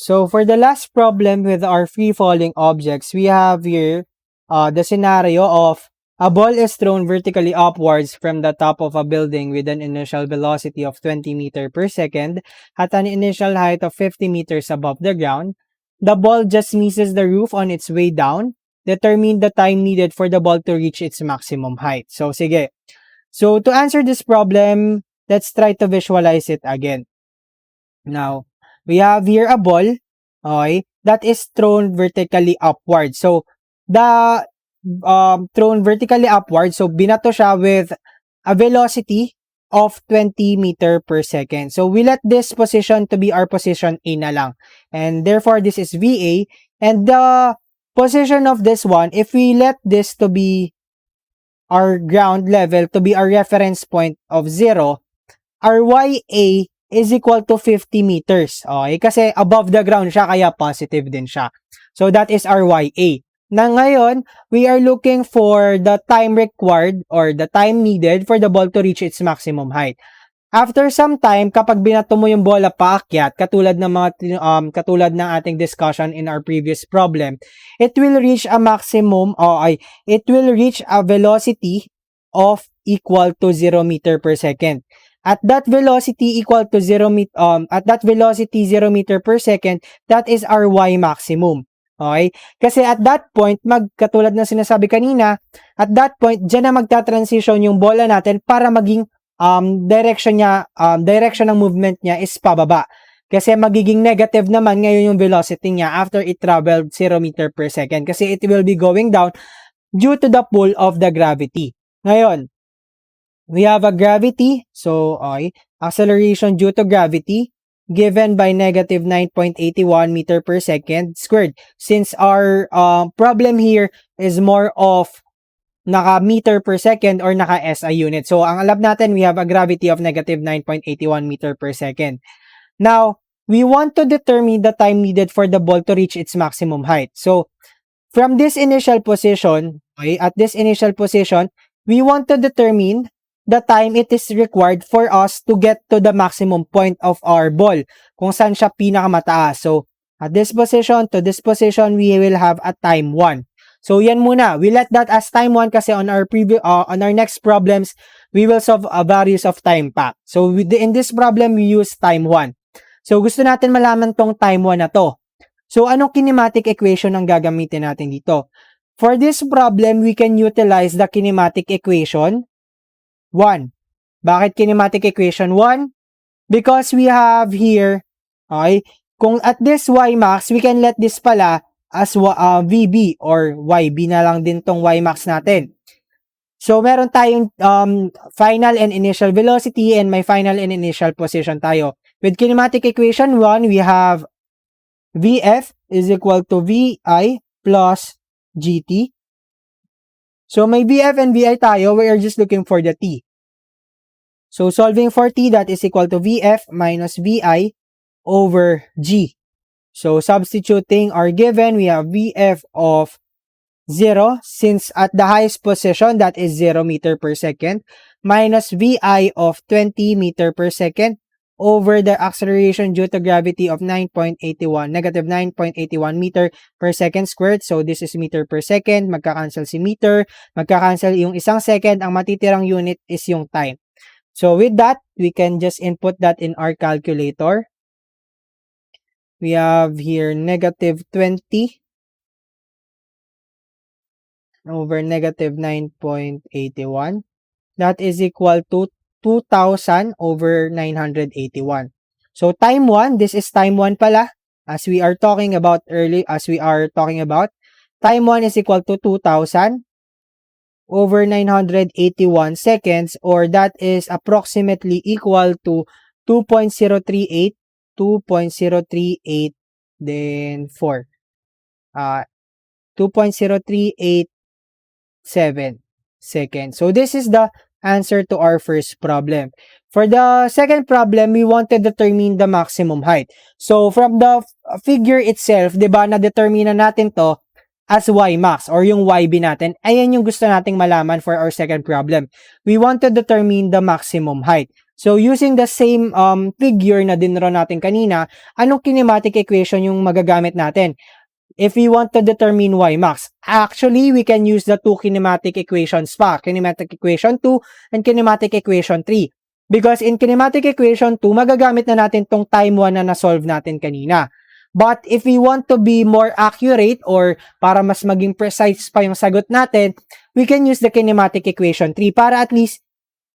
So for the last problem with our free-falling objects, we have here the scenario of a ball is thrown vertically upwards from the top of a building with an initial velocity of 20 meters per second at an initial height of 50 meters above the ground. The ball just misses the roof on its way down. Determine the time needed for the ball to reach its maximum height. So sige. So to answer this problem, let's try to visualize it again. Now, we have here a ball, okay, that is thrown vertically upward. So, the thrown vertically upward, so binato siya with a velocity of 20 meter per second. So, we let this position to be our position A na lang. And therefore, this is VA. And the position of this one, if we let this to be our ground level, to be our reference point of 0, our YA is equal to 50 meters. Okay? Kasi above the ground siya, kaya positive din siya. So, that is our YA. Na ngayon, we are looking for the time required or the time needed for the ball to reach its maximum height. After some time, kapag binato mo yung bola paakyat, katulad ng ating discussion in our previous problem, it will reach a maximum, it will reach a velocity of equal to 0 meter per second. At that velocity equal to 0 meter per second, that is our Y maximum. Okay? Kasi at that point, katulad ng sinasabi kanina, at that point, dyan na magta-transition yung bola natin para maging direction ng movement niya is pababa. Kasi magiging negative naman ngayon yung velocity niya after it traveled 0 meter per second. Kasi it will be going down due to the pull of the gravity. Ngayon, we have a gravity, so acceleration due to gravity given by negative 9.81 meter per second squared. Since our problem here is more of naka-meter per second or naka-SI unit. So, ang alam natin, we have a gravity of negative 9.81 meter per second. Now, we want to determine the time needed for the ball to reach its maximum height. So, from this initial position, at this initial position, we want to determine the time it is required for us to get to the maximum point of our ball, kung saan siya pinakamataas. So, at this position to this position, we will have a time 1. So, yan muna. We let that as time 1 kasi on our next problems, we will solve a various of time pa. So, in this problem, we use time 1. So, gusto natin malaman tong time 1 na to. So, anong kinematic equation ang gagamitin natin dito? For this problem, we can utilize the kinematic equation 1. Bakit kinematic equation 1? Because we have here, kung at this Y max, we can let this pala as VB or YB na lang din tong Y max natin. So, meron tayong final and initial velocity and may final and initial position tayo. With kinematic equation 1, we have VF is equal to VI plus GT. So, may VF and VI tayo. We are just looking for the T. So, solving for T, that is equal to VF minus VI over G. So, substituting our given, we have VF of 0, since at the highest position, that is 0 meter per second, minus VI of 20 meter per second over the acceleration due to gravity of negative 9.81 meter per second squared. So, this is meter per second. Magka-cancel si meter. Magka-cancel yung isang second. Ang matitirang unit is yung time. So, with that, we can just input that in our calculator. We have here negative 20 over negative 9.81. That is equal to 2,000 over 981. So, time 1, this is time 1 pala. As we are talking about, time 1 is equal to 2,000 over 981 seconds, or that is approximately equal to 2.038 then 4. 2.0387 seconds. So, this is the answer to our first problem. For the second problem, we want to determine the maximum height. So, from the figure itself, diba, na-determine na natin to as Y max or yung YB natin. Ayan yung gusto nating malaman for our second problem. We want to determine the maximum height. So, using the same figure na dinraw natin kanina, anong kinematic equation yung magagamit natin? If we want to determine y max, actually, we can use the two kinematic equations pa. Kinematic equation 2 and kinematic equation 3. Because in kinematic equation 2, magagamit na natin tong time 1 na na-solve natin kanina. But if we want to be more accurate or para mas maging precise pa yung sagot natin, we can use the kinematic equation 3 para at least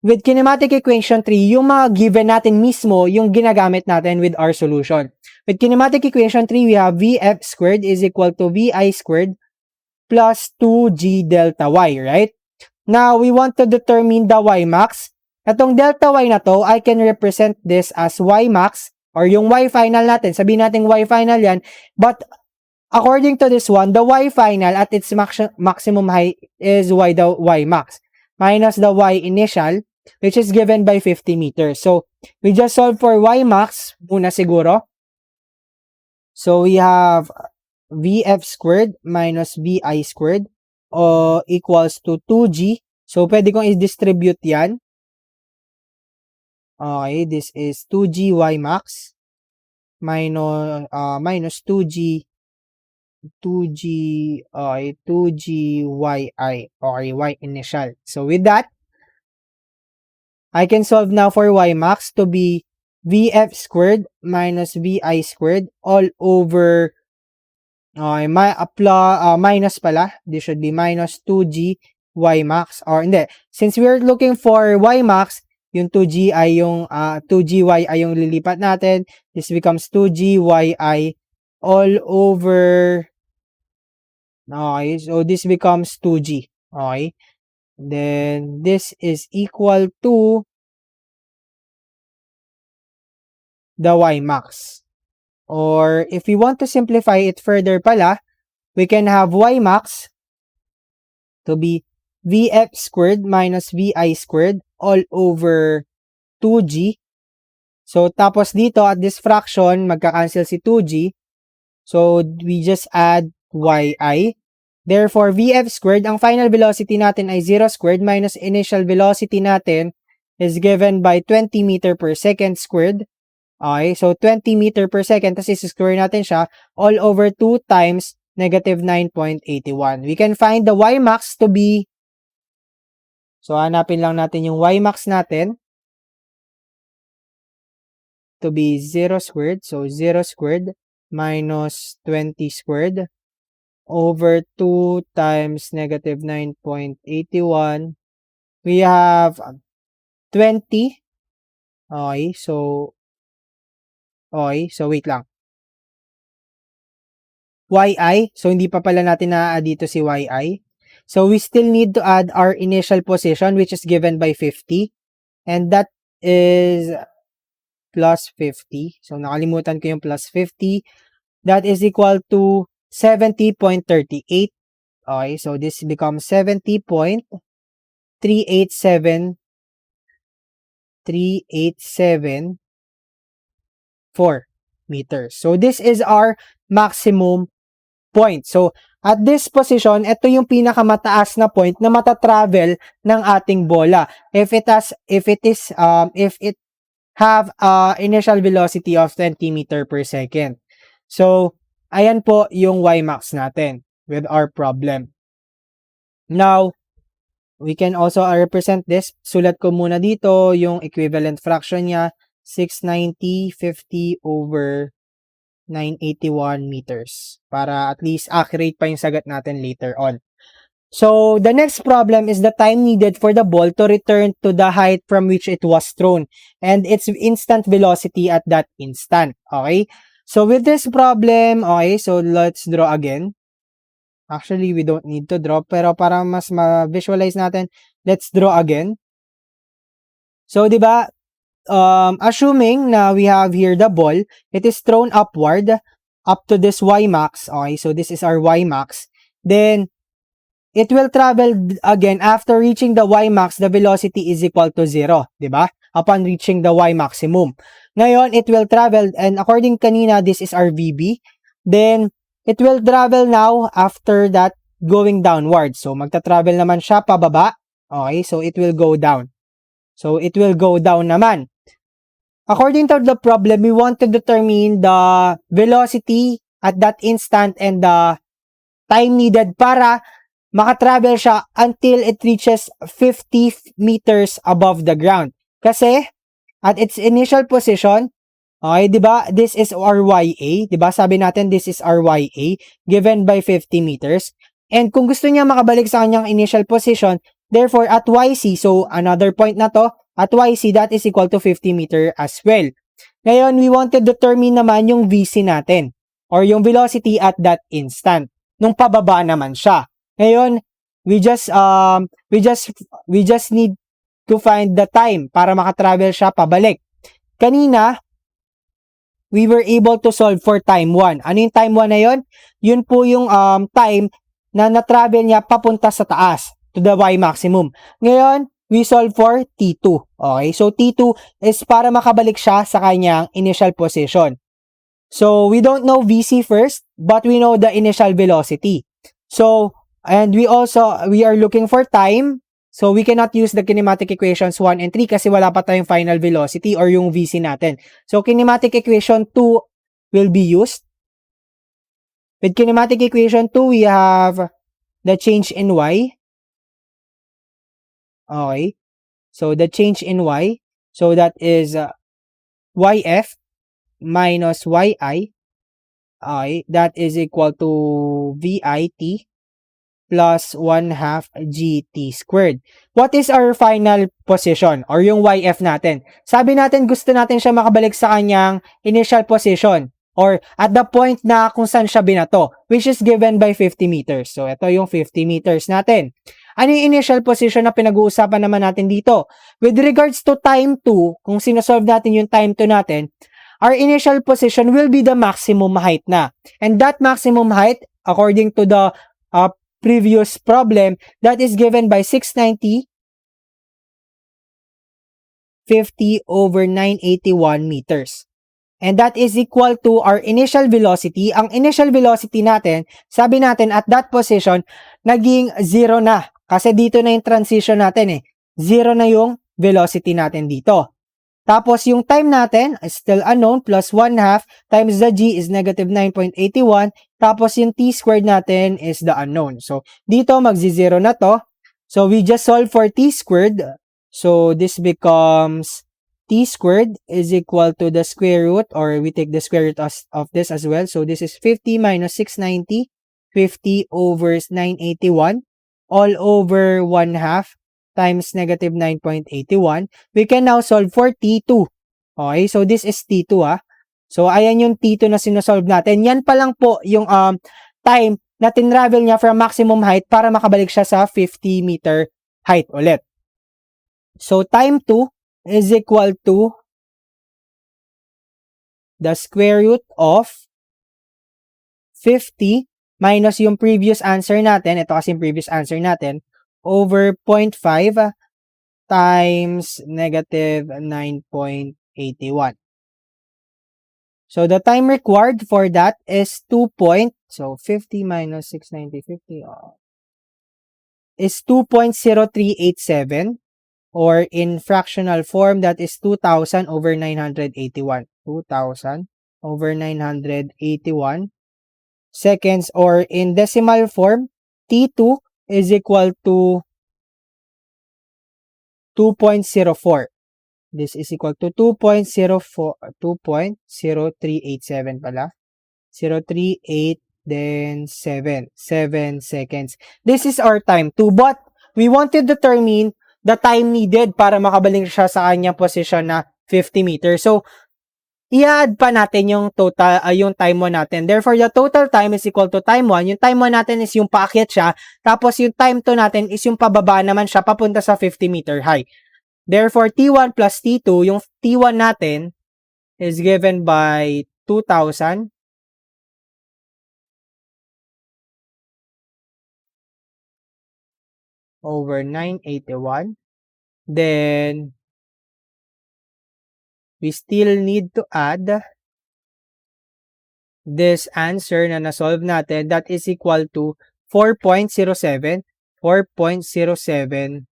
with kinematic equation 3, yung mga given natin mismo yung ginagamit natin with our solution. With kinematic equation 3, we have Vf squared is equal to Vi squared plus 2g delta y, right? Now, we want to determine the y max. Itong delta y na to, I can represent this as y max or yung y final natin. Sabihin natin y final yan. But according to this one, the y final at its maximum height is the y max minus the y initial, which is given by 50 meters. So, we just solve for y max muna siguro. So, we have Vf squared minus Vi squared equals to 2g. So, pwede kong i-distribute yan. Okay, this is 2g y max minus 2g yi. Okay, y initial. So, with that, I can solve now for y max to be Vf squared minus Vi squared all over minus pala. This should be minus 2g y max. Or hindi. Since we're looking for y max, yung 2g ay yung 2gy ay yung lilipat natin. This becomes 2gy all over. Okay, so this becomes 2g. Okay. Then this is equal to the y max. Or if we want to simplify it further pala, we can have y max to be Vf squared minus Vi squared all over 2g. So, tapos dito at this fraction, magka-cancel si 2g. So, we just add yi. Therefore, Vf squared, ang final velocity natin ay 0 squared minus initial velocity natin is given by 20 meter per second squared. Okay, so 20 meter per second, tapos isi-square natin siya all over 2 times negative 9.81. We can find the y max to be, so hanapin lang natin yung y max natin to be 0 squared. So 0 squared minus 20 squared over 2 times negative 9.81. We have 20. Okay, so wait lang. Yi, so hindi pa pala natin na-add dito si yi. So we still need to add our initial position which is given by 50. And that is plus 50. So nakalimutan ko yung plus 50. That is equal to 70.38. Okay, so this becomes 70.387 meters. So this is our maximum point. So at this position, ito yung pinakamataas na point na matatravel ng ating bola. If it have initial velocity of 20 meter per second. So ayan po yung y max natin with our problem. Now, we can also represent this. Sulat ko muna dito yung equivalent fraction niya. 690, 50 over 981 meters. Para at least accurate pa yung sagot natin later on. So, the next problem is the time needed for the ball to return to the height from which it was thrown. And its instant velocity at that instant. Okay? So, with this problem, okay, so let's draw again. Actually, we don't need to draw. Pero para mas ma-visualize natin, let's draw again. So, di ba, assuming na we have here the ball, it is thrown upward up to this y max. Okay, so this is our y max. Then, it will travel again after reaching the y max, the velocity is equal to 0. Diba? Upon reaching the y maximum. Ngayon, it will travel, and according kanina, this is our VB. Then, it will travel now after that going downward. So, magta-travel naman siya pababa. Okay, so it will go down. So, it will go down naman. According to the problem, we want to determine the velocity at that instant and the time needed para makatravel siya until it reaches 50 meters above the ground. Kasi, at its initial position, okay, di ba, this is RYA, di ba, sabi natin this is RYA, given by 50 meters. And kung gusto niya makabalik sa kanyang initial position, therefore, at YC, so another point na to, at YC, that is equal to 50 meter as well. Ngayon, we want to determine naman yung VC natin, or yung velocity at that instant, nung pababa naman siya. Ngayon, we just need to find the time para makatravel siya pabalik. Kanina, we were able to solve for time 1. Ano yung time 1 na yun? Yun po yung time na na-travel niya papunta sa taas, to the Y maximum. Ngayon, we solve for T2. Okay? So, T2 is para makabalik siya sa kanyang initial position. So, we don't know VC first, but we know the initial velocity. So, and we are looking for time. So, we cannot use the kinematic equations 1 and 3 kasi wala pa tayong final velocity or yung VC natin. So, kinematic equation 2 will be used. With kinematic equation 2, we have the change in Y. Okay. So, the change in Y. So, that is YF minus YI. Okay. That is equal to VIT plus 1/2 GT squared. What is our final position or yung YF natin? Sabi natin gusto natin siya makabalik sa kanyang initial position or at the point na kung saan siya binato, which is given by 50 meters. So, ito yung 50 meters natin. Ano yung initial position na pinag-uusapan naman natin dito? With regards to time 2, kung sinosolve natin yung time 2 natin, our initial position will be the maximum height na. And that maximum height, according to the previous problem, that is given by 690 50 over 981 meters. And that is equal to our initial velocity. Ang initial velocity natin, sabi natin at that position, naging 0 na. Kasi dito na yung transition natin eh. 0 na yung velocity natin dito. Tapos yung time natin is still unknown plus 1/2 times the g is negative 9.81. Tapos yung t squared natin is the unknown. So dito magzi-0 na to. So we just solve for t squared. So this becomes t squared is equal to the square root, or we take the square root of this as well. So this is 50 minus 690, 50 over 981, all over 1/2 times negative 9.81. We can now solve for T2. Okay, so this is T2 So ayan yung T2 na sinosolve natin. Yan pa lang po yung time na tinravel niya from maximum height para makabalik siya sa 50 meter height ulit. So time 2 is equal to the square root of 50 minus yung previous answer natin. Ito kasi yung previous answer natin. Over 0.5 times negative 9.81. So the time required for that is so 50 minus 690, 50 is 2.0387, or in fractional form that is 2,000 over 981. 2,000 over 981 seconds, or in decimal form, T2 is equal to 2.04. This is equal to 2.0387 pala. 038 then 7 seconds. This is our time 2, but we want to determine the time needed para makabalik siya sa kanyang position na 50 meters. So, i-add pa natin yung total, yung time 1 natin. Therefore, the total time is equal to time 1. Yung time 1 natin is yung paakyat siya. Tapos, yung time 2 natin is yung pababa naman siya papunta sa 50 meter high. Therefore, T1 plus T2, yung T1 natin is given by 2,000 over 981. Then, we still need to add this answer na na-solve natin, that is equal to 4.07, 4.077,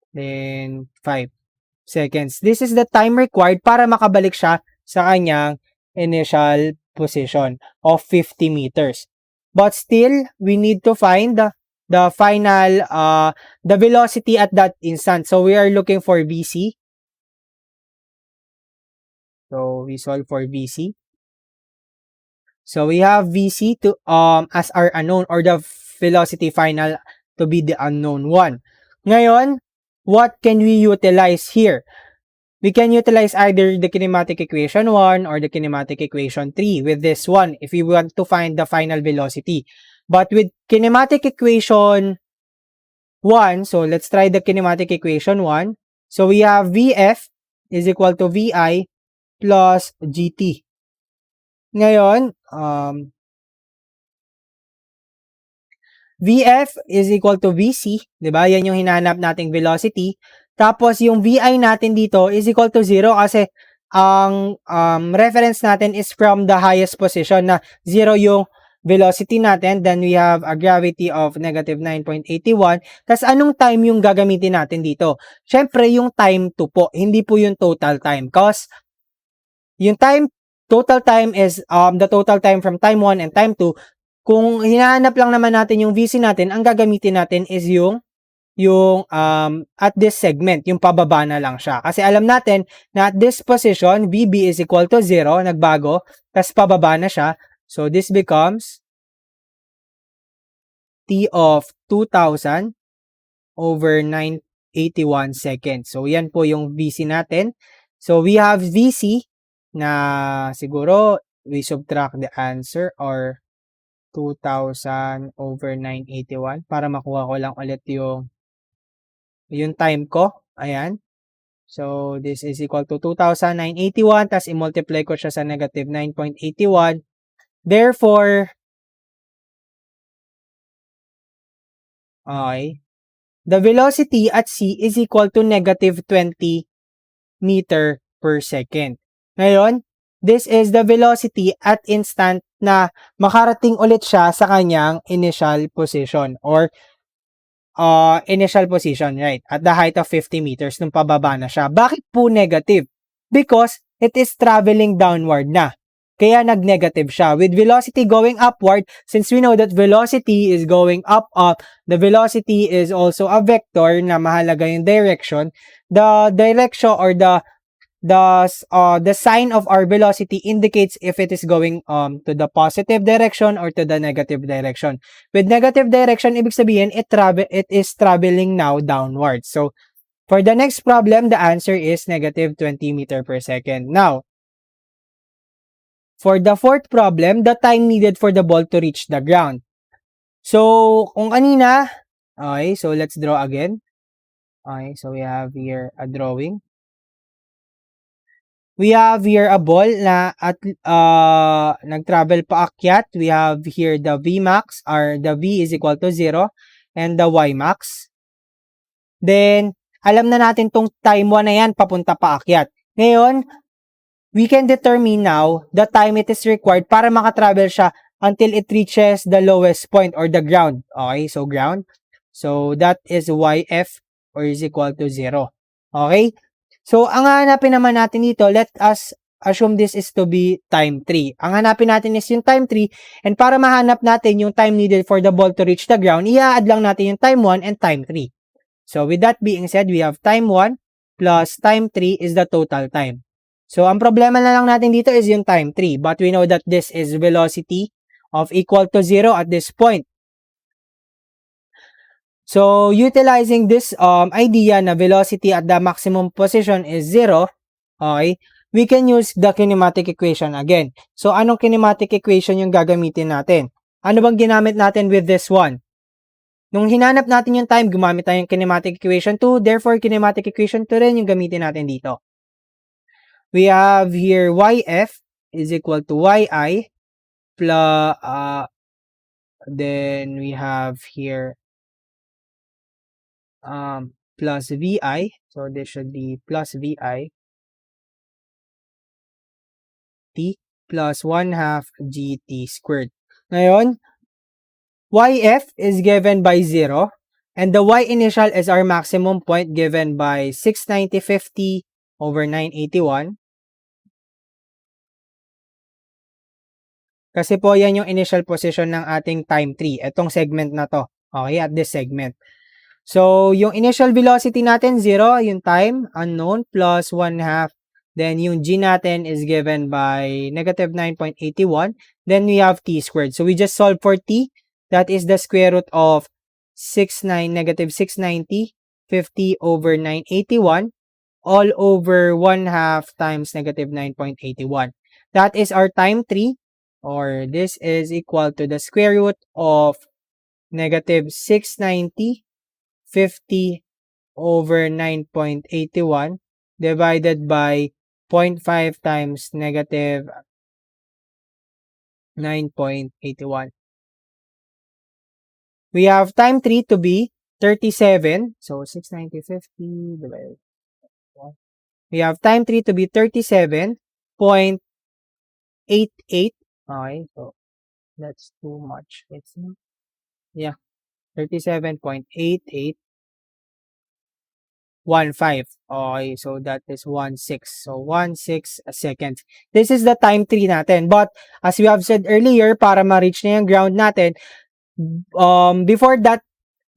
then 5. seconds. This is the time required para makabalik siya sa kanyang initial position of 50 meters. But still, we need to find the final, the velocity at that instant. So we are looking for VC. So we solve for VC. So we have VC to as our unknown, or the velocity final to be the unknown one. Ngayon, what can we utilize here? We can utilize either the kinematic equation 1 or the kinematic equation 3 with this one if we want to find the final velocity. But with kinematic equation 1, so let's try the kinematic equation 1. So we have VF is equal to VI plus GT. Ngayon, VF is equal to VC, 'di ba? Yan yung hinahanap nating velocity. Tapos yung VI natin dito is equal to 0 kasi ang reference natin is from the highest position na 0 yung velocity natin. Then we have a gravity of negative 9.81. Tapos anong time yung gagamitin natin dito? Syempre yung time 2 po, hindi po yung total time. Because yung total time is the total time from time 1 and time 2. Kung hinahanap lang naman natin yung VC natin, ang gagamitin natin is yung at this segment, yung pababa na lang siya. Kasi alam natin na at this position, VB is equal to 0, nagbago, tas pababa na siya. So this becomes T of 2,000 over 981 seconds. So yan po yung VC natin. So we have VC na siguro we subtract the answer, or 2,000 over 981 para makuha ko lang ulit yung time ko. Ayan. So, this is equal to 2,981 tas i-multiply ko siya sa negative 9.81. Therefore, okay, the velocity at C is equal to negative 20 meter per second. Ngayon, this is the velocity at instant na makarating ulit siya sa kanyang initial position, or initial position, right? At the height of 50 meters nung pababa na siya. Bakit po negative? Because it is traveling downward na. Kaya nag-negative siya. With velocity going upward, since we know that velocity is going up, the velocity is also a vector na mahalaga yung direction. The direction, or the sign of our velocity indicates if it is going to the positive direction or to the negative direction. With negative direction, ibig sabihin it is traveling now downwards. So for the next problem, the answer is negative 20 meter per second. Now, for the fourth problem, the time needed for the ball to reach the ground. So kung kanina, okay, so let's draw again. Okay, so we have here a drawing. We have here a ball na at nag-travel paakyat. We have here the Vmax, or the V is equal to 0, and the Ymax. Then, alam na natin tong time 1 na yan, papunta paakyat. Ngayon, we can determine now the time it is required para makatravel siya until it reaches the lowest point, or the ground. Okay, so ground. So, that is YF, or is equal to 0. Okay? So, ang hanapin naman natin dito, let us assume this is to be time 3. Ang hanapin natin is yung time 3, and para mahanap natin yung time needed for the ball to reach the ground, i-add lang natin yung time 1 and time 3. So, with that being said, we have time 1 plus time 3 is the total time. So, ang problema na lang natin dito is yung time 3, but we know that this is velocity of equal to 0 at this point. So, utilizing this idea na velocity at the maximum position is 0, okay, we can use the kinematic equation again. So, anong kinematic equation yung gagamitin natin? Ano bang ginamit natin with this one? Nung hinanap natin yung time, gumamit tayo yung kinematic equation 2, therefore, kinematic equation 2 rin yung gamitin natin dito. We have here YF is equal to YI plus, then we have here plus VI. So, this should be plus VI T plus 1/2 GT squared. Ngayon, YF is given by 0 And the y initial is our maximum point given by 690.50 over 981. Kasi po yan yung initial position ng ating time 3. Itong segment na to. Okay, at this segment. So, yung initial velocity natin, 0. Yung time, unknown, plus 1/2. Then, yung g natin is given by negative 9.81. Then, we have t squared. So, we just solve for t. That is the square root of negative 690, 50 over 981, all over 1/2 times negative 9.81. That is our time 3, or this is equal to the square root of negative 690, 50 over 9.81 divided by 0.5 times negative 9.81. We have time 3 to be 37. So, 690, 50 divided by 1. We have time 3 to be 37.88. Okay, so that's too much. It's, yeah, 37.8815. Okay, so that is 1/6. So 1/6 seconds. This is the time 3 natin. But as we have said earlier, para ma-reach na yung ground natin, before that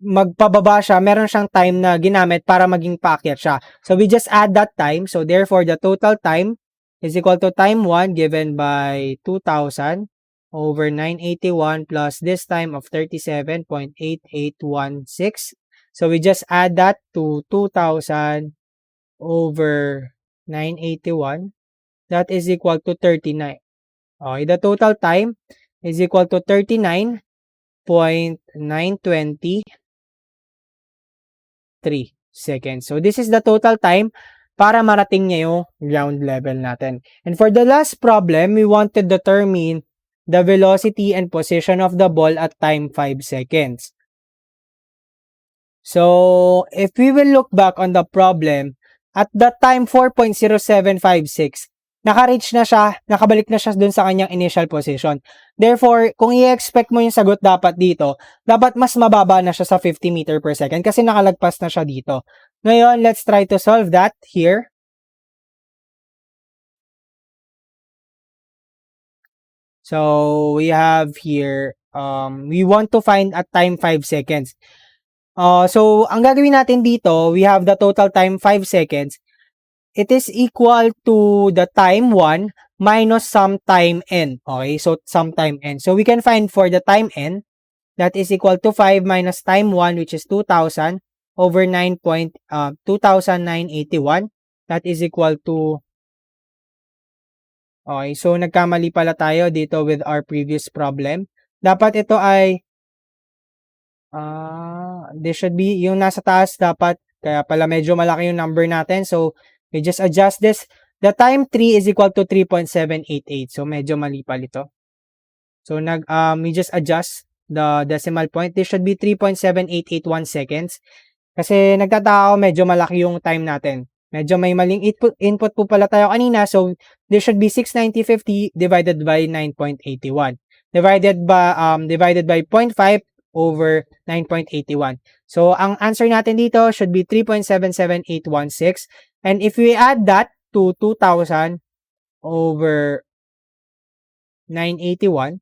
magpababa siya, meron siyang time na ginamit para maging paakyat siya. So we just add that time. So therefore, the total time is equal to time 1 given by 2,000 over 981 plus this time of 37.8816. So we just add that to 2,000 over 981. That is equal to 39. Okay, the total time is equal to 39.923 seconds. So this is the total time para marating niya yung ground level natin. And for the last problem, we want to determine the velocity and position of the ball at time 5 seconds. So, if we will look back on the problem, at that time 4.0756, naka-reach na siya, nakabalik na siya dun sa kanyang initial position. Therefore, kung i-expect mo yung sagot dapat dito, dapat mas mababa na siya sa 50 meter per second kasi nakalagpas na siya dito. Ngayon, let's try to solve that here. So, we have here, we want to find at time 5 seconds. So, ang gagawin natin dito, we have the total time 5 seconds. It is equal to the time 1 minus some time n. Okay, so some time n. So, we can find for the time n, that is equal to 5 minus time 1, which is 2,000 over 2,981. That is equal to, okay, so nagkamali pala tayo dito with our previous problem. Dapat ito ay, this should be, yung nasa taas dapat, kaya pala medyo malaki yung number natin. So, we just adjust this. The time 3 is equal to 3.788. So, medyo mali pala ito. So, we just adjust the decimal point. This should be 3.7881 seconds. Kasi nagtataka ako, medyo malaki yung time natin. Medyo may maling input po pala tayo kanina. So, this should be 690.50 divided by 9.81. Divided by 0.5 over 9.81. So, ang answer natin dito should be 3.77816. And if we add that to 2,000 over 981,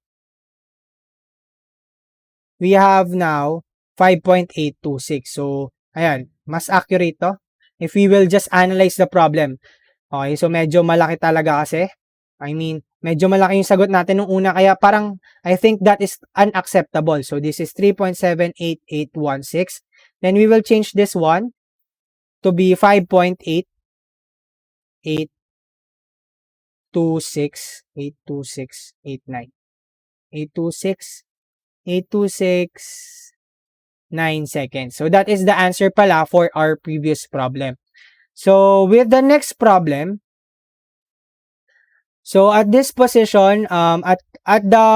we have now 5.826. So, ayan, mas accurate to. If we will just analyze the problem. Okay, so medyo malaki talaga kasi. I mean, medyo malaki yung sagot natin nung una. Kaya parang, I think that is unacceptable. So, this is 3.78816. Then, we will change this one to be 5.826. 9 seconds. So, that is the answer pala for our previous problem. So, with the next problem, so at this position, at the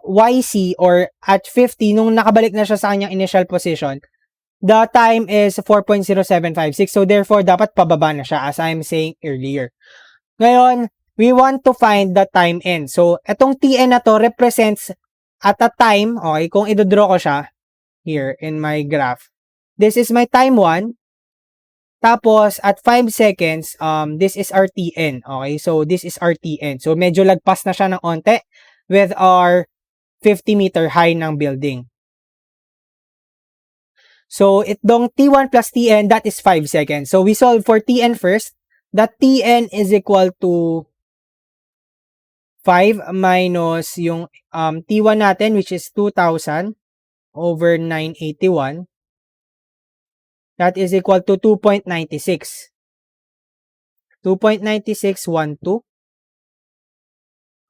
YC or at 50, nung nakabalik na siya sa kanyang initial position, the time is 4.0756. So, therefore, dapat pababa na siya as I'm saying earlier. Ngayon, we want to find the time n. So, itong Tn na to represents at a time, okay, kung i-draw ko siya, here in my graph, this is my time 1. Tapos, at 5 seconds, this is our TN. Okay? So, this is our TN. So, medyo lagpas na siya ng onte with our 50-meter high ng building. So, itong T1 plus Tn, that is 5 seconds. So, we solve for Tn first. That Tn is equal to 5 minus yung T1 natin, which is 2,000 over 981. That is equal to 2.96. 2.9612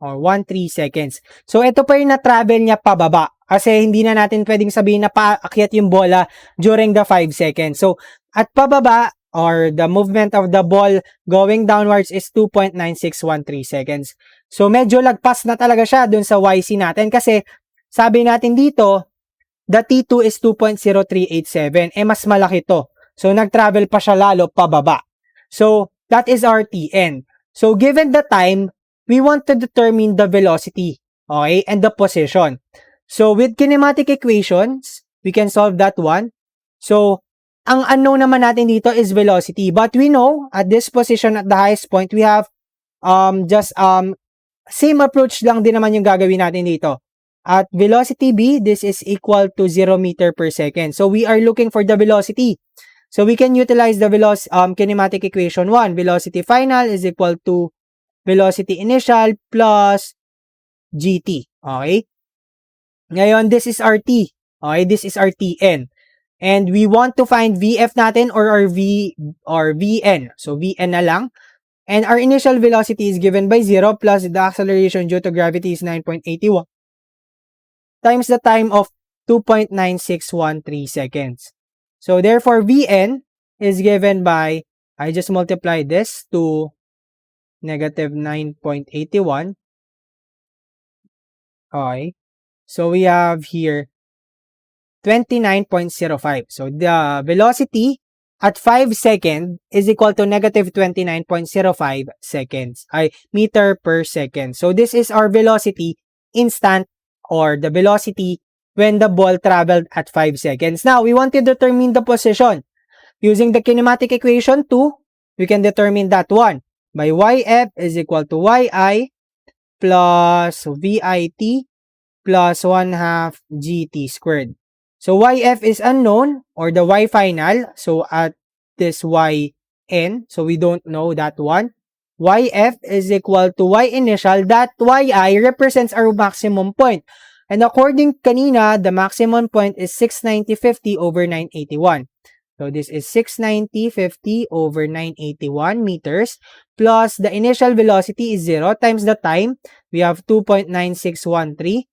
or 13 seconds. So, ito pa yung na-travel niya pababa. Kasi hindi na natin pwedeng sabihin na paakyat yung bola during the 5 seconds. So, at pababa, or the movement of the ball going downwards is 2.9613 seconds. So, medyo lagpas na talaga siya dun sa YC natin. Kasi, sabi natin dito, the T2 is 2.0387. Mas malaki to. So, nag-travel pa siya lalo pababa. So, that is our Tn. So, given the time, we want to determine the velocity, okay, and the position. So, with kinematic equations, we can solve that one. So, ang unknown naman natin dito is velocity. But we know, at this position at the highest point, we have same approach lang din naman yung gagawin natin dito. At velocity B, this is equal to 0 meter per second. So, we are looking for the velocity. So, we can utilize the kinematic equation 1. Velocity final is equal to velocity initial plus GT. Okay? Ngayon, this is our T. Okay? This is our Tn. And we want to find VF natin or our VN. So, VN na lang. And our initial velocity is given by 0 plus the acceleration due to gravity is 9.81 times the time of 2.9613 seconds. So, therefore, Vn is given by, I just multiply this to negative 9.81. Okay. So, we have here 29.05. So, the velocity at 5 seconds is equal to negative 29.05 seconds, meter per second. So, this is our velocity instant or the velocity when the ball traveled at 5 seconds. Now, we want to determine the position. Using the kinematic equation 2, we can determine that one by YF is equal to YI plus VIT plus 1/2 GT squared. So, YF is unknown or the Y final. So, at this YN, so we don't know that one. YF is equal to Y initial. That YI represents our maximum point. And according kanina, the maximum point is 690.50 over 981. So, this is 690.50 over 981 meters plus the initial velocity is 0 times the time. We have 2.9613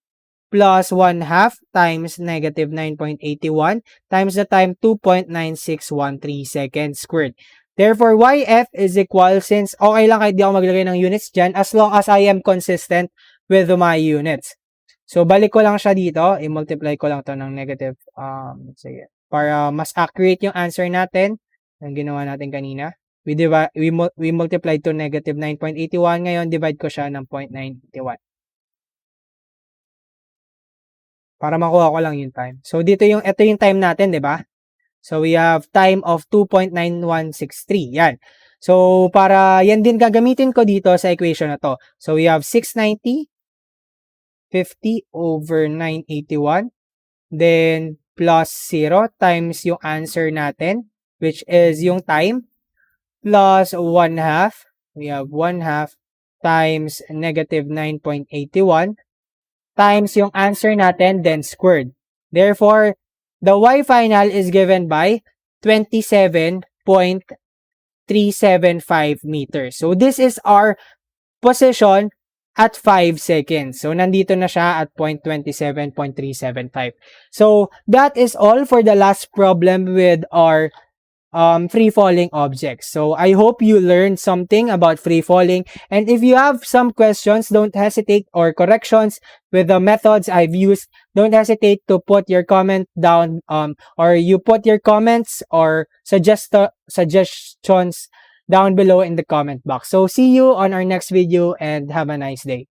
plus 1/2 times negative 9.81 times the time 2.9613 seconds squared. Therefore, YF is equal, since okay lang kahit di ako maglagay ng units dyan, as long as I am consistent with my units. So, balik ko lang siya dito. I-multiply ko lang to ng negative. Sige. Para mas accurate yung answer natin. Ang ginawa natin kanina. We multiplied to negative 9.81. Ngayon, divide ko siya ng 0.981. Para makuha ko lang yung time. So, ito yung time natin, di ba? So, we have time of 2.9163. Yan. So, para yan din gagamitin ko dito sa equation na to. So, we have 690.50 over 981. Then, plus 0 times yung answer natin, which is yung time, plus 1/2. We have 1/2 times negative 9.81 times yung answer natin, then squared. Therefore, the Y final is given by 27.375 meters. So, this is our position at 5 seconds. So, nandito na siya at 0.27.375. So, that is all for the last problem with our free-falling objects. So, I hope you learned something about free-falling. And if you have some questions, don't hesitate, or corrections with the methods I've used, don't hesitate to put your comment down, or you put your comments or suggestions down below in the comment box. So, see you on our next video and have a nice day.